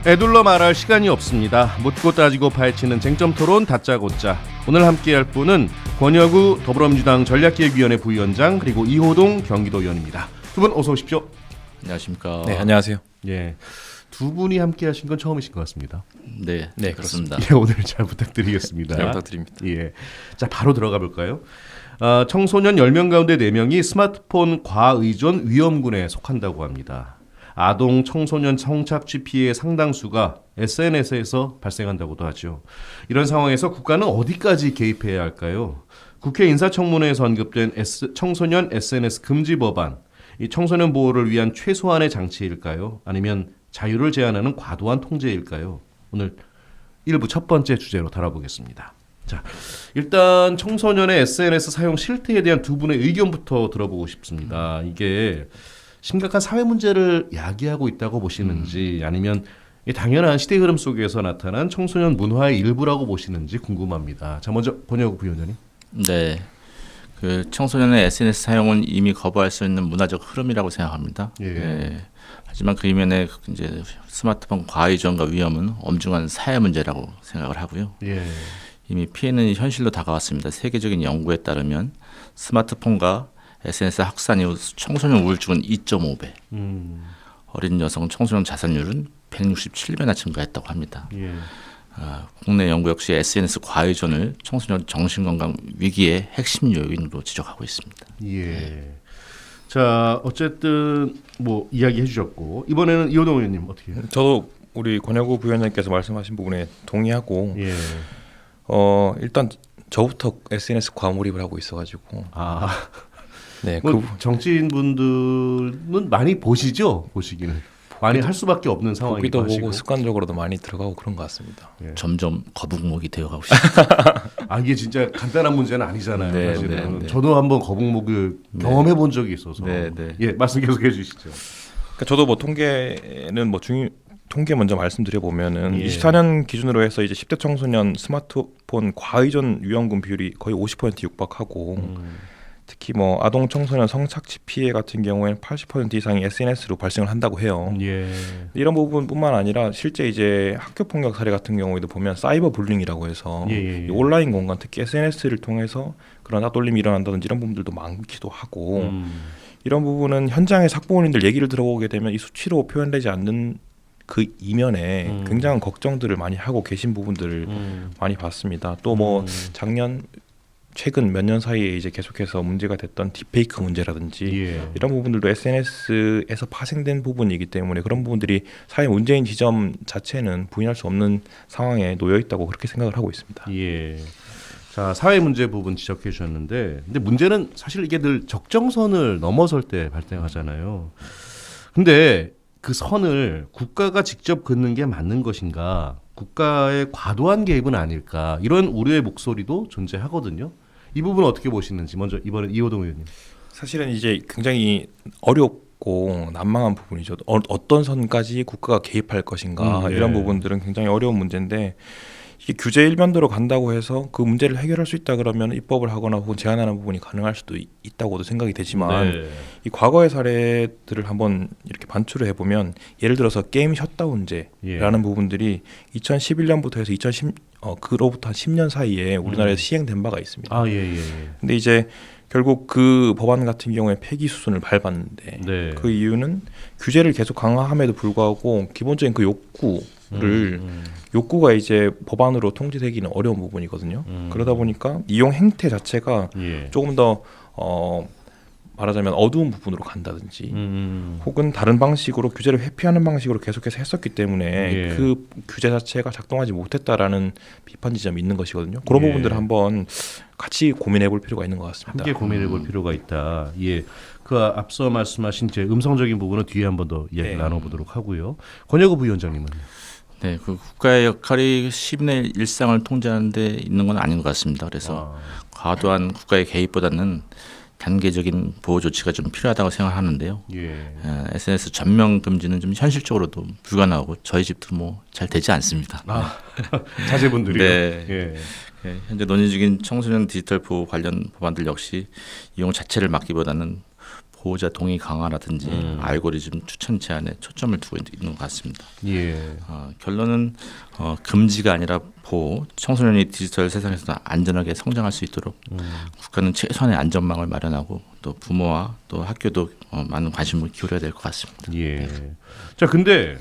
에둘러 말할 시간이 없습니다. 묻고 따지고 파헤치는 쟁점 토론 다짜고짜. 오늘 함께할 분은 권혁우 더불어민주당 전략기획위원회 부위원장 그리고 이호동 경기도의원입니다. 두 분 어서 오십시오. 안녕하십니까. 네, 안녕하세요. 예, 두 분이 함께하신 건 처음이신 것 같습니다. 네, 그렇습니다. 예, 오늘 잘 부탁드리겠습니다. 잘 부탁드립니다. 예, 자 바로 들어가 볼까요? 청소년 10명 가운데 4명이 스마트폰 과의존 위험군에 속한다고 합니다. 아동 청소년 성착취 피해의 상당수가 SNS에서 발생한다고도 하죠. 이런 상황에서 국가는 어디까지 개입해야 할까요? 국회 인사청문회에서 언급된 청소년 SNS 금지 법안, 이 청소년 보호를 위한 최소한의 장치일까요? 아니면 자유를 제한하는 과도한 통제일까요? 오늘 1부 첫 번째 주제로 다뤄보겠습니다. 자, 일단 청소년의 SNS 사용 실태에 대한 두 분의 의견부터 들어보고 싶습니다. 이게 심각한 사회 문제를 야기하고 있다고 보시는지 아니면 당연한 시대 흐름 속에서 나타난 청소년 문화의 일부라고 보시는지 궁금합니다. 자, 먼저 권혁우 부위원장님. 네, 그 청소년의 SNS 사용은 이미 거부할 수 있는 문화적 흐름이라고 생각합니다. 예. 네. 하지만 그 이면에 이제 스마트폰 과의존과 위험은 엄중한 사회 문제라고 생각을 하고요. 예. 이미 피해는 현실로 다가왔습니다. 세계적인 연구에 따르면 스마트폰과 SNS 확산 이후 청소년 우울증은 2.5배, 어린 여성 청소년 자살률은 167배나 증가했다고 합니다. 예. 국내 연구 역시 SNS 과의존을 청소년 정신건강 위기의 핵심 요인으로 지적하고 있습니다. 예. 자, 어쨌든 뭐 이야기해 주셨고 이번에는 이호동 의원님 어떻게 해요? 저도 우리 권혁우 부위원장께서 말씀하신 부분에 동의하고 예. 일단 저부터 SNS 과몰입을 하고 있어가지고 네, 뭐 정치인 분들은 많이 보시죠? 보시기는 많이 할 수밖에 없는 상황이기도 보기도 하시고. 보고 습관적으로도 많이 들어가고 그런 것 같습니다. 예. 점점 거북목이 되어가고 있습니다. 이게 진짜 간단한 문제는 아니잖아요. 네, 사실은. 네. 저도 한번 거북목을 경험해 본 적이 있어서. 네. 예, 말씀 계속해 주시죠. 그러니까 저도 뭐 통계는 통계 먼저 말씀드려 보면은 예. 24년 기준으로 해서 이제 10대 청소년 스마트폰 과의존 위험군 비율이 거의 50% 육박하고 특히 뭐 아동 청소년 성착취 피해 같은 경우에는 80% 이상이 SNS로 발생을 한다고 해요. 예. 이런 부분뿐만 아니라 실제 이제 학교 폭력 사례 같은 경우에도 보면 사이버 불링이라고 해서 예. 이 온라인 공간 특히 SNS를 통해서 그런 따돌림이 일어난다든지 이런 부분들도 많기도 하고 이런 부분은 현장의 학부모님들 얘기를 들어보게 되면 이 수치로 표현되지 않는 그 이면에 굉장한 걱정들을 많이 하고 계신 부분들을 많이 봤습니다. 또 뭐 최근 몇 년 사이에 이제 계속해서 문제가 됐던 딥페이크 문제라든지 예. 이런 부분들도 SNS에서 파생된 부분이기 때문에 그런 부분들이 사회 문제인 지점 자체는 부인할 수 없는 상황에 놓여 있다고 그렇게 생각을 하고 있습니다. 예. 자, 사회 문제 부분 지적해 주셨는데, 근데 문제는 사실 이게 늘 적정선을 넘어설 때 발생하잖아요. 근데 그 선을 국가가 직접 긋는 게 맞는 것인가? 국가의 과도한 개입은 아닐까? 이런 우려의 목소리도 존재하거든요. 이 부분 어떻게 보시는지 먼저 이번에 이호동 의원님. 사실은 이제 굉장히 어렵고 난망한 부분이죠. 어떤 선까지 국가가 개입할 것인가 예. 이런 부분들은 굉장히 어려운 문제인데 이게 규제 일변도로 간다고 해서 그 문제를 해결할 수 있다 그러면 입법을 하거나 혹은 제한하는 부분이 가능할 수도 있다고도 생각이 되지만 네. 이 과거의 사례들을 한번 이렇게 반추를 해보면 예를 들어서 게임 셧다운제라는 부분들이 2011년부터 해서 그로부터 한 10년 사이에 우리나라에서 시행된 바가 있습니다. 예. 근데 이제 결국 그 법안 같은 경우에 폐기 수순을 밟았는데 네. 그 이유는 규제를 계속 강화함에도 불구하고 기본적인 그 욕구가 이제 법안으로 통제되기는 어려운 부분이거든요. 그러다 보니까 이용 행태 자체가 예. 조금 더 말하자면 어두운 부분으로 간다든지 혹은 다른 방식으로 규제를 회피하는 방식으로 계속해서 했었기 때문에 예. 그 규제 자체가 작동하지 못했다라는 비판 지점이 있는 것이거든요. 그런 예. 부분들을 한번 같이 고민해 볼 필요가 있는 것 같습니다. 함께 고민해 볼 필요가 있다. 예. 그 앞서 말씀하신 제 음성적인 부분은 뒤에 한 번 더 이야기 나눠보도록 하고요. 권혁우 부위원장님은. 네, 그 국가의 역할이 시민의 일상을 통제하는 데 있는 건 아닌 것 같습니다. 그래서 과도한 국가의 개입보다는 단계적인 보호 조치가 좀 필요하다고 생각하는데요. 예. SNS 전면 금지는 좀 현실적으로도 불가능하고 저희 집도 뭐 잘 되지 않습니다. 자제분들이요. 네. 예. 현재 논의 중인 청소년 디지털 보호 관련 법안들 역시 이용 자체를 막기보다는 보호자 동의 강화라든지 알고리즘 추천 제한에 초점을 두고 있는 것 같습니다. 예. 결론은 금지가 아니라 보호, 청소년이 디지털 세상에서 안전하게 성장할 수 있도록 국가는 최소한의 안전망을 마련하고 또 부모와 또 학교도 많은 관심을 기울여야 될 것 같습니다. 예. 자, 근데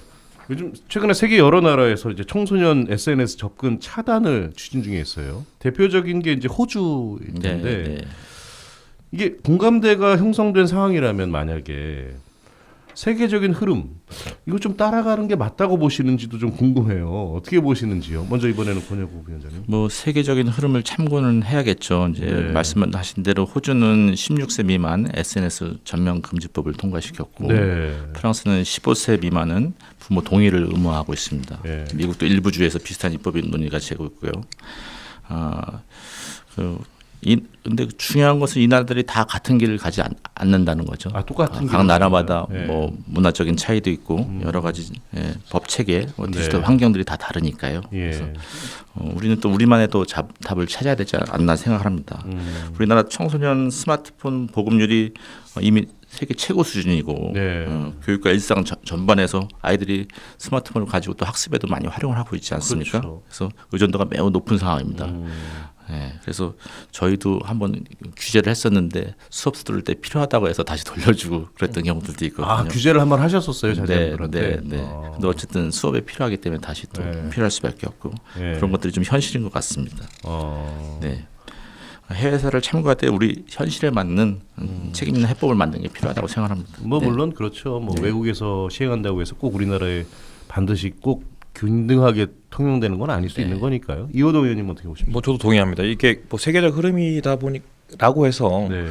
요즘 최근에 세계 여러 나라에서 이제 청소년 SNS 접근 차단을 추진 중에 있어요. 대표적인 게 이제 호주인데 네. 이게 공감대가 형성된 상황이라면 만약에 세계적인 흐름 이거 좀 따라가는 게 맞다고 보시는지도 좀 궁금해요. 어떻게 보시는지요? 먼저 이번에는 권혁우 위원장님. 뭐 세계적인 흐름을 참고는 해야겠죠. 이제 네. 말씀하신 대로 호주는 16세 미만 SNS 전면 금지법을 통과시켰고 네. 프랑스는 15세 미만은 부모 동의를 의무화하고 있습니다. 네. 미국도 일부 주에서 비슷한 입법이 논의가 되고 있고요. 근데 중요한 것은 이 나라들이 다 같은 길을 가지 않는다는 거죠. 똑같은 각 나라마다 네. 뭐 문화적인 차이도 있고 여러 가지 법 체계, 디지털 네. 환경들이 다 다르니까요. 예. 그래서 우리는 또 우리만의 또 답을 찾아야 되지 않나 생각합니다. 우리나라 청소년 스마트폰 보급률이 이미 세계 최고 수준이고 네. 교육과 일상 전반에서 아이들이 스마트폰을 가지고 또 학습에도 많이 활용을 하고 있지 않습니까? 그렇죠. 그래서 의존도가 매우 높은 상황입니다. 그래서 저희도 한번 규제를 했었는데 수업 들을 때 필요하다고 해서 다시 돌려주고 그랬던 경우들도 있거든요. 규제를 한번 하셨었어요, 자제분들한테. 네. 근데 어쨌든 수업에 필요하기 때문에 다시 또 필요할 수밖에 없고 그런 것들이 좀 현실인 것 같습니다. 네. 해외사를 참고할 때 우리 현실에 맞는 책임 있는 해법을 만드는 게 필요하다고 생각합니다. 뭐 네. 물론 그렇죠. 뭐 외국에서 시행한다고 해서 꼭 우리나라에 반드시 꼭 균등하게 통용되는 건 아닐 수 있는 거니까요. 이호동 의원님 어떻게 보십니까? 뭐 저도 동의합니다. 이게 뭐 세계적 흐름이다 보니라고 해서 네.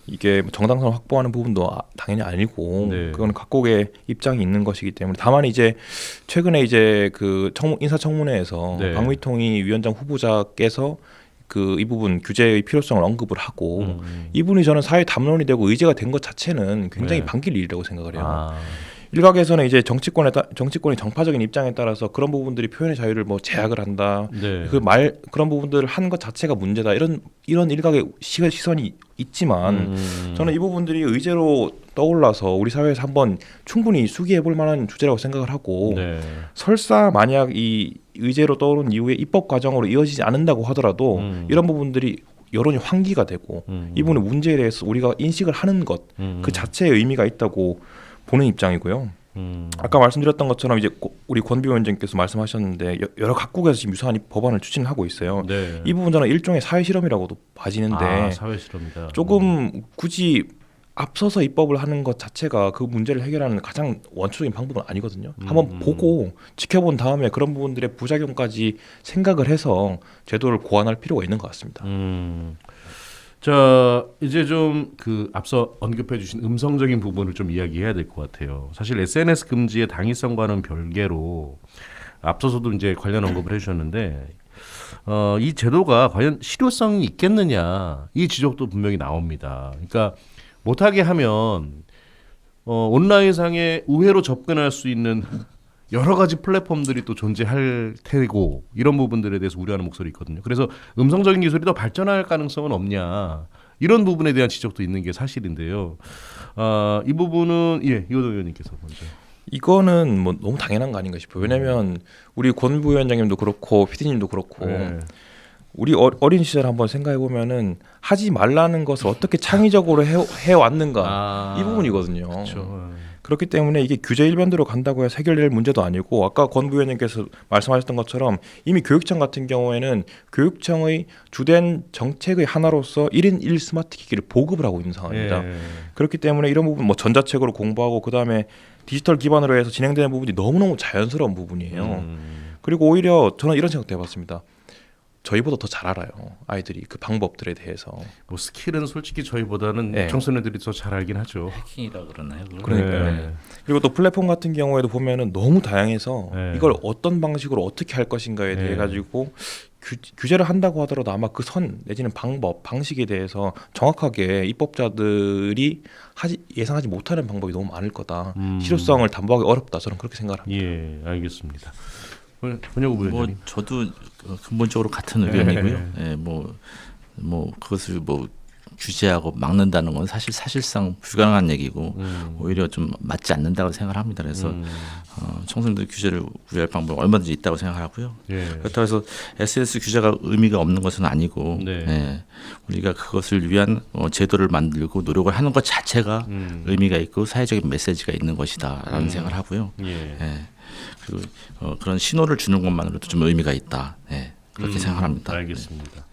이게 정당성을 확보하는 부분도 당연히 아니고 네. 그건 각국의 입장이 있는 것이기 때문에 다만 이제 최근에 이제 그 인사청문회에서 네. 박미통이 위원장 후보자께서 이 부분 규제의 필요성을 언급을 하고 이분이 저는 사회 담론이 되고 의제가 된 것 자체는 굉장히 네. 반길 일이라고 생각을 해요. 일각에서는 이제 정치권의 정파적인 입장에 따라서 그런 부분들이 표현의 자유를 뭐 제약을 한다. 네. 그런 부분들을 한 것 자체가 문제다. 이런 일각의 시선이 있지만 저는 이 부분들이 의제로 떠올라서 우리 사회에서 한번 충분히 수기해볼 만한 주제라고 생각을 하고 네. 설사 만약 이 의제로 떠오른 이후에 입법 과정으로 이어지지 않는다고 하더라도 이런 부분들이 여론이 환기가 되고 이 부분의 문제에 대해서 우리가 인식을 하는 것 그 자체의 의미가 있다고 보는 입장이고요. 아까 말씀드렸던 것처럼 이제 우리 권비 위원장께서 말씀하셨는데 여러 각국에서 지금 유사한 법안을 추진하고 있어요. 네. 이 부분 저는 일종의 사회 실험이라고도 봐지는데 사회 실험이다. 조금 굳이 앞서서 입법을 하는 것 자체가 그 문제를 해결하는 가장 원초적인 방법은 아니거든요. 한번 보고 지켜본 다음에 그런 부분들의 부작용까지 생각을 해서 제도를 고안할 필요가 있는 것 같습니다. 자, 이제 좀 앞서 언급해 주신 음성적인 부분을 좀 이야기해야 될 것 같아요. 사실 SNS 금지의 당위성과는 별개로 앞서서도 이제 관련 언급을 해 주셨는데 이 제도가 과연 실효성이 있겠느냐 이 지적도 분명히 나옵니다. 그러니까 못하게 하면 온라인상에 우회로 접근할 수 있는 여러 가지 플랫폼들이 또 존재할 테고 이런 부분들에 대해서 우려하는 목소리 있거든요. 그래서 음성적인 기술이 더 발전할 가능성은 없냐 이런 부분에 대한 지적도 있는 게 사실인데요. 이 부분은 이호동 의원님께서 먼저. 이거는 뭐 너무 당연한 거 아닌가 싶어요. 왜냐하면 우리 권 부위원장님도 그렇고 PD님도 그렇고 우리 어린 시절 한번 생각해 보면은 하지 말라는 것을 어떻게 창의적으로 해왔는가 이 부분이거든요. 그렇죠. 그렇기 때문에 이게 규제 일변도로 간다고 해서 해결될 문제도 아니고 아까 권 부위원님께서 말씀하셨던 것처럼 이미 교육청 같은 경우에는 교육청의 주된 정책의 하나로서 1인 1 스마트 기기를 보급을 하고 있는 상황입니다. 그렇기 때문에 이런 부분 뭐 전자책으로 공부하고 그다음에 디지털 기반으로 해서 진행되는 부분이 너무너무 자연스러운 부분이에요. 그리고 오히려 저는 이런 생각도 해봤습니다. 저희보다 더 잘 알아요. 아이들이 그 방법들에 대해서. 뭐 스킬은 솔직히 저희보다는 네. 청소년들이 더 잘 알긴 하죠. 해킹이라 그러나요? 그러니까요. 그리고 또 플랫폼 같은 경우에도 보면은 너무 다양해서 네. 이걸 어떤 방식으로 어떻게 할 것인가에 대해 가지고 규제를 한다고 하더라도 아마 그 선 내지는 방법, 방식에 대해서 정확하게 입법자들이 예상하지 못하는 방법이 너무 많을 거다. 실효성을 담보하기 어렵다. 저는 그렇게 생각합니다. 예, 알겠습니다. 권혁우 부위원장님. 저도 근본적으로 같은 의견이고요. 뭐 그것을 뭐 규제하고 막는다는 건 사실상 불가능한 얘기고 오히려 좀 맞지 않는다고 생각을 합니다. 그래서 청소년들 규제를 우려할 방법은 얼마든지 있다고 생각하고요. 예. 그렇다고 해서 SNS 규제가 의미가 없는 것은 아니고 네. 예, 우리가 그것을 위한 제도를 만들고 노력을 하는 것 자체가 의미가 있고 사회적인 메시지가 있는 것이다라는 생각을 하고요. 예. 예. 그리고 그런 신호를 주는 것만으로도 좀 의미가 있다. 예, 그렇게 생각합니다. 알겠습니다.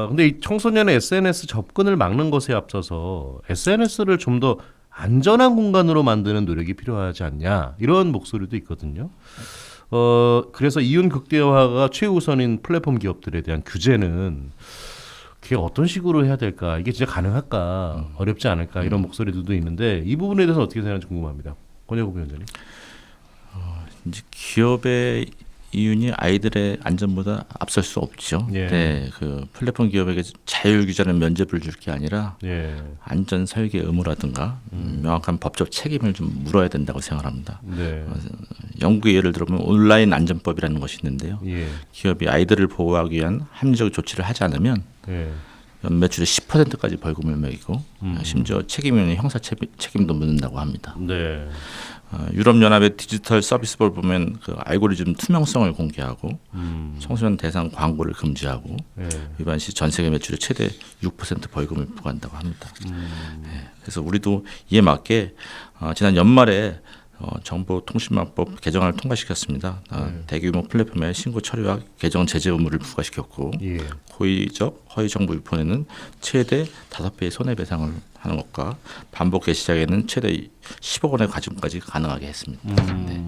근데 이 청소년의 SNS 접근을 막는 것에 앞서서 SNS를 좀 더 안전한 공간으로 만드는 노력이 필요하지 않냐 이런 목소리도 있거든요. 그래서 이윤 극대화가 최우선인 플랫폼 기업들에 대한 규제는 그게 어떤 식으로 해야 될까? 이게 진짜 가능할까? 어렵지 않을까? 이런 목소리들도 있는데 이 부분에 대해서 어떻게 생각하는지 궁금합니다. 권혁우 위원장님. 이제 기업의 이윤이 아이들의 안전보다 앞설 수 없죠. 예. 네, 그 플랫폼 기업에게 자율 규제는 면죄부를 줄 게 아니라 예. 안전 설계 의무라든가 명확한 법적 책임을 좀 물어야 된다고 생각합니다. 네. 영국의 예를 들어보면 온라인 안전법이라는 것이 있는데요. 예. 기업이 아이들을 보호하기 위한 합리적 조치를 하지 않으면 예. 연매출의 10%까지 벌금을 매기고 심지어 책임은 형사 책임도 묻는다고 합니다. 네. 유럽연합의 디지털 서비스법을 보면 그 알고리즘 투명성을 공개하고 청소년 대상 광고를 금지하고 예. 위반 시 전 세계 매출의 최대 6% 벌금을 부과한다고 합니다. 네, 그래서 우리도 이에 맞게 지난 연말에 정보통신망법 개정안을 통과시켰습니다. 대규모 플랫폼의 신고 처리와 계정 제재 의무를 부과시켰고 예. 고의적 허위 정보 유포에는 최대 5배의 손해배상을 하는 것과 반복 게시 시작에는 최대 10억 원의 과징금까지 가능하게 했습니다. 네.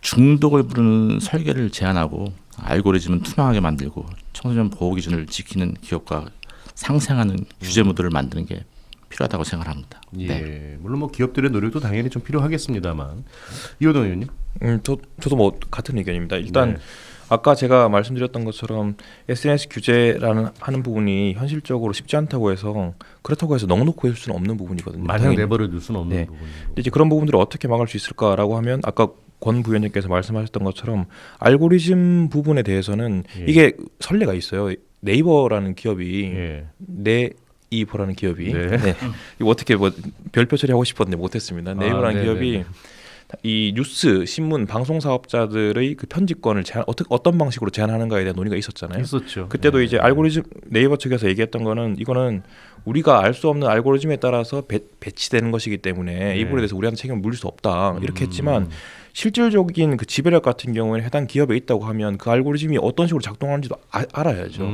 중독을 부르는 설계를 제한하고 알고리즘은 투명하게 만들고 청소년 보호 기준을 지키는 기업과 상생하는 규제 모델을 만드는 게 필요하다고 생각합니다. 예. 네. 물론 뭐 기업들의 노력도 당연히 좀 필요하겠습니다만 이호동 의원님. 저도 뭐 같은 의견입니다. 일단 네. 아까 제가 말씀드렸던 것처럼 SNS 규제라는 하는 부분이 현실적으로 쉽지 않다고 해서 그렇다고 해서 넉넉히 할 수는 없는 부분이거든요. 마냥 당연히. 내버려 둘 수는 없는 네. 부분이고. 근데 이제 그런 부분들을 어떻게 막을 수 있을까라고 하면 아까 권 부위원장께서 말씀하셨던 것처럼 알고리즘 부분에 대해서는 예. 이게 선례가 있어요. 네이버라는 기업이 예. 네이버라는 기업이 네. 네. 이거 어떻게 뭐 별표 처리하고 싶었는데 못했습니다. 네이버라는 네네네. 기업이 이 뉴스, 신문, 방송 사업자들의 그 편집권을 어떤 방식으로 제한하는가에 대한 논의가 있었잖아요. 있었죠. 그때도 네. 이제 알고리즘 네이버 측에서 얘기했던 거는 이거는 우리가 알 수 없는 알고리즘에 따라서 배치되는 것이기 때문에 네. 이 부분에 대해서 우리한테 책임을 물릴 수 없다 이렇게 했지만 실질적인 그 지배력 같은 경우에는 해당 기업에 있다고 하면 그 알고리즘이 어떤 식으로 작동하는지도 알아야죠.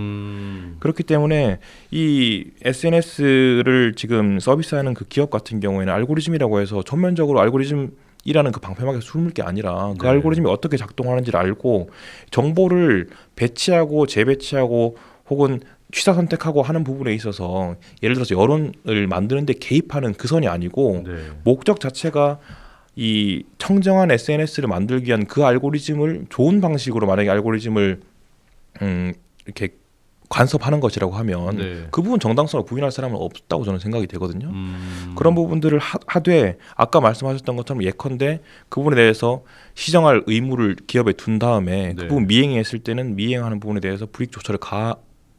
그렇기 때문에 이 SNS를 지금 서비스하는 그 기업 같은 경우에는 알고리즘이라고 해서 전면적으로 알고리즘이라는 그 방패막에 숨을 게 아니라 그 네. 알고리즘이 어떻게 작동하는지를 알고 정보를 배치하고 재배치하고 혹은 취사 선택하고 하는 부분에 있어서 예를 들어서 여론을 만드는 데 개입하는 그 선이 아니고 네. 목적 자체가 이 청정한 SNS를 만들기 위한 그 알고리즘을 좋은 방식으로 만약에 알고리즘을 이렇게 간섭하는 것이라고 하면 네. 그 부분 정당성을 부인할 사람은 없다고 저는 생각이 되거든요. 그런 부분들을 하되 아까 말씀하셨던 것처럼 예컨대 그 부분에 대해서 시정할 의무를 기업에 둔 다음에 네. 그 부분 미행했을 때는 미행하는 부분에 대해서 불이익 조처를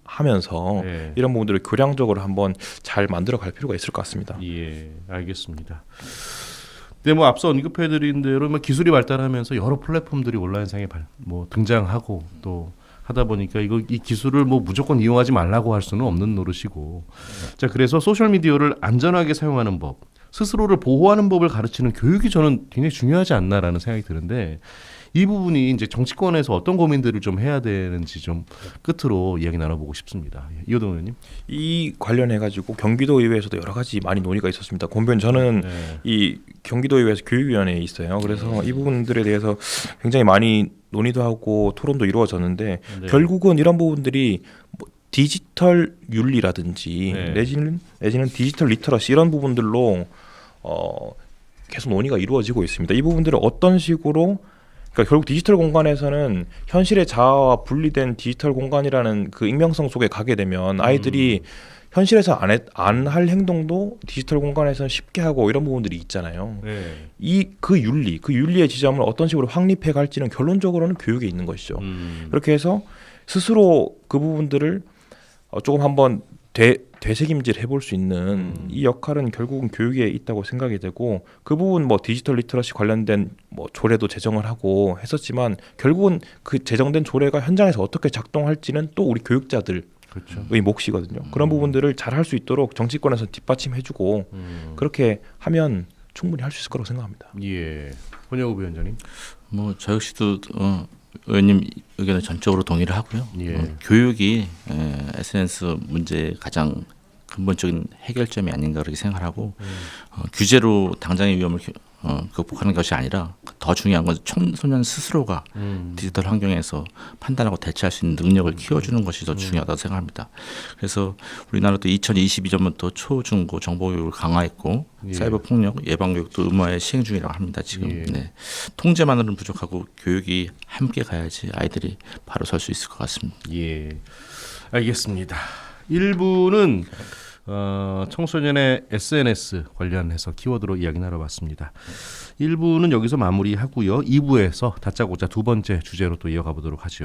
하면서 네. 이런 부분들을 교량적으로 한번 잘 만들어 갈 필요가 있을 것 같습니다. 예, 알겠습니다. 근데 뭐 앞서 언급해드린 대로 뭐 기술이 발달하면서 여러 플랫폼들이 온라인상에 등장하고 또 하다 보니까 이 기술을 뭐 무조건 이용하지 말라고 할 수는 없는 노릇이고, 자 그래서 소셜 미디어를 안전하게 사용하는 법, 스스로를 보호하는 법을 가르치는 교육이 저는 굉장히 중요하지 않나라는 생각이 드는데 이 부분이 이제 정치권에서 어떤 고민들을 좀 해야 되는지 좀 끝으로 이야기 나눠보고 싶습니다. 이호동 의원님. 이 관련해 가지고 경기도의회에서도 여러 가지 많이 논의가 있었습니다. 권변 저는 네. 이 경기도의회에서 교육위원회에 있어요. 그래서 이 부분들에 대해서 굉장히 많이 논의도 하고 토론도 이루어졌는데 네. 결국은 이런 부분들이 뭐 디지털 윤리라든지 네. 내지는 디지털 리터러시 이런 부분들로 계속 논의가 이루어지고 있습니다. 이 부분들을 어떤 식으로 그러니까 결국 디지털 공간에서는 현실의 자아와 분리된 디지털 공간이라는 그 익명성 속에 가게 되면 아이들이 현실에서 안 할 행동도 디지털 공간에서는 쉽게 하고 이런 부분들이 있잖아요. 네. 그 윤리의 지점을 어떤 식으로 확립해 갈지는 결론적으로는 교육에 있는 것이죠. 그렇게 해서 스스로 그 부분들을 조금 한번 되새김질 해볼 수 있는 이 역할은 결국은 교육에 있다고 생각이 되고 그 부분 뭐 디지털 리터러시 관련된 뭐 조례도 제정을 하고 했었지만 결국은 그 제정된 조례가 현장에서 어떻게 작동할지는 또 우리 교육자들의 그렇죠. 몫이거든요. 그런 부분들을 잘 할 수 있도록 정치권에서 뒷받침해주고 그렇게 하면 충분히 할 수 있을 거라고 생각합니다. 예. 권영우 위원장님. 뭐 저 역시도 의원님 의견에 전적으로 동의를 하고요. 예. 교육이 SNS 문제의 가장 근본적인 해결점이 아닌가 그렇게 생각하고 규제로 당장의 위험을 극복하는 것이 아니라 더 중요한 건 청소년 스스로가 디지털 환경에서 판단하고 대처할 수 있는 능력을 키워주는 것이 더 중요하다고 생각합니다. 그래서 우리나라도 2022년부터 초, 중, 고 정보교육을 강화했고 예. 사이버 폭력 예방 교육도 의무화에 시행 중이라고 합니다. 지금 예. 네. 통제만으로는 부족하고 교육이 함께 가야지 아이들이 바로 설 수 있을 것 같습니다. 예. 알겠습니다. 1부는 청소년의 SNS 관련해서 키워드로 이야기 나눠봤습니다. 1부는 여기서 마무리하고요. 2부에서 다짜고짜 두 번째 주제로 또 이어가 보도록 하죠.